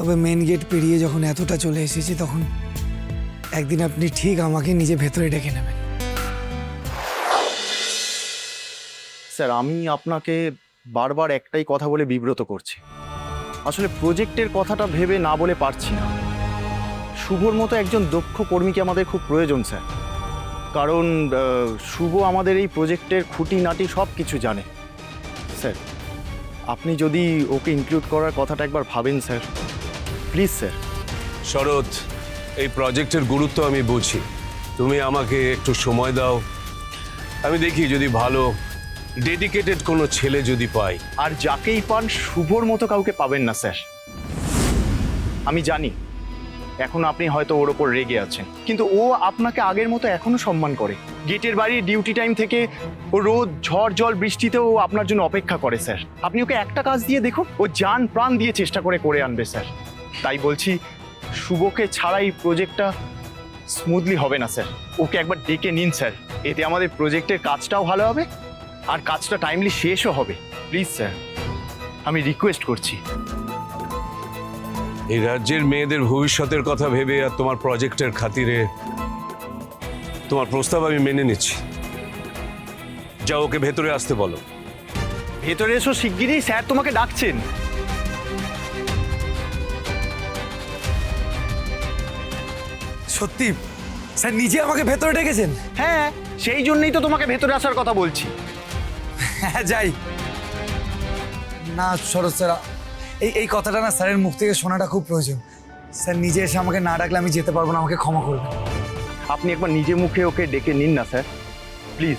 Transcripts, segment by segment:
তবে main gate পেরিয়ে যখন এতটা চলে এসেছি তখন একদিন আপনি ঠিক আমাকে নিজে ভেতরে ডেকে নেবেন। স্যার, আমি আপনাকে বারবার একটাই কথা বলে বিব্রত করছি। আসলে প্রজেক্টের কথাটা ভেবে না বলে পারছি না। শুভর মতো একজন দক্ষ কর্মীকে আমাদের খুব প্রয়োজন স্যার, কারণ শুভ আমাদের এই প্রজেক্টের খুঁটিনাটি সব কিছু জানে। স্যার, আপনি যদি ওকে ইনক্লুড করার কথাটা একবার ভাবেন স্যার, প্লিজ স্যার। শরৎ, এই প্রজেক্টের গুরুত্ব আমি বুঝি। তুমি আমাকে একটু সময় দাও, আমি দেখি যদি ভালো ডেডিকেটেড কোনো ছেলে যদি পাই। আর যাকেই পান শুভর মতো কাউকে পাবেন না স্যার। আমি জানি এখন আপনি হয়তো ওর ওপর রেগে আছেন, কিন্তু ও আপনাকে আগের মতো এখনো সম্মান করে। গেটের বাড়ির ডিউটি টাইম থেকে ও রোদ ঝড় জল বৃষ্টিতেও ও আপনার জন্য অপেক্ষা করে স্যার। আপনি ওকে একটা কাজ দিয়ে দেখুন, ও জান প্রাণ দিয়ে চেষ্টা করে আনবে স্যার। তাই বলছি, শুভকে ছাড়া এই প্রজেক্টটা স্মুথলি হবে না স্যার। ওকে একবার ডেকে নিন স্যার, এতে আমাদের প্রজেক্টের কাজটাও ভালো হবে আর কাজটা টাইমলি শেষও হবে। প্লিজ স্যার, আমি রিকোয়েস্ট করছি। এই রাজ্যের মেয়েদের ভবিষ্যতের কথা ভেবে আর তোমার প্রজেক্টের খাতিরে তোমার প্রস্তাব আমি মেনে নিচ্ছি। যাও, ওকে ভেতরে আসতে বলো। ভেতরে এসো শিগগিরই, স্যার তোমাকে ডাকছেন। সত্যি স্যার নিজে আমাকে ভেতরে ডেকেছেন? হ্যাঁ, সেই জন্যই তো তোমাকে ভেতরে আসার কথা বলছি। হ্যাঁ যাই। না শরৎ স্যার, এই কথাটা না স্যারের মুখ থেকে শোনাটা খুব প্রয়োজন। স্যার নিজে এসে আমাকে না ডাকলে আমি যেতে পারবো না, আমাকে ক্ষমা করবেন। আপনি একবার নিজে মুখে ওকে ডেকে নিন না স্যার, প্লিজ।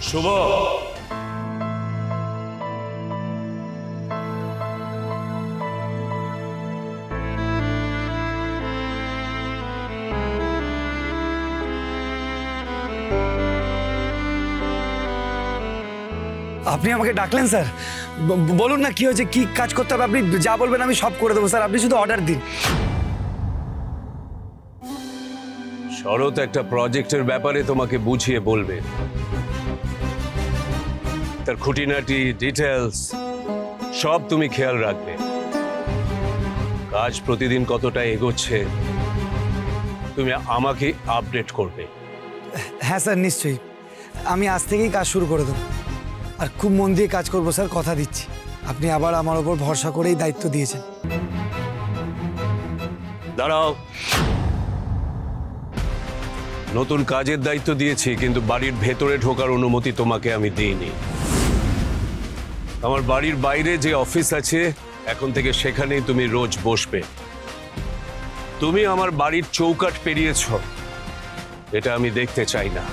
শুভ, আপনি আমাকে ডাকলেন স্যার? বলুন না কি হয়েছে, কি কাজ করতে হবে? আপনি যা বলবেন আমি সব করে দেবো স্যার, আপনি শুধু অর্ডার দিন। শরৎ একটা প্রজেক্টের ব্যাপারে তোমাকে বুঝিয়ে বলবে। তার খুঁটিনাটি ডিটেলস সব তুমি খেয়াল রাখবে। কাজ প্রতিদিন কতটা এগোচ্ছে তুমি আমাকে আপডেট করবে। হ্যাঁ স্যার, নিশ্চয়ই। আমি আজ থেকেই কাজ শুরু করে দেবো, আর খুব মন দিয়ে কাজ করবো স্যার, কথা দিচ্ছি। আপনি আবার আমার ওপর ভরসা করেই দায়িত্ব দিয়েছেন। দাঁড়াও, নতুন কাজের দায়িত্ব দিয়েছি, কিন্তু বাড়ির ভেতরে ঢোকার অনুমতি তোমাকে আমি দিইনি। আমার বাড়ির বাইরে যে অফিস আছে এখন থেকে সেখানেই তুমি রোজ বসবে। তুমি আমার বাড়ির চৌকাঠ পেরিয়েছ, এটা আমি দেখতে চাই না।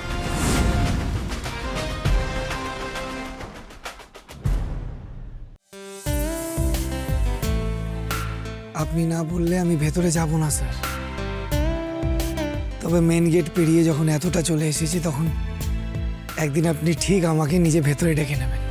আপনি না বললে আমি ভেতরে যাব না স্যার। তবে মেন গেট পেরিয়ে যখন এতটা চলে এসেছি তখন একদিন আপনি ঠিক আমাকে নিজে ভেতরে ডেকে নেবেন।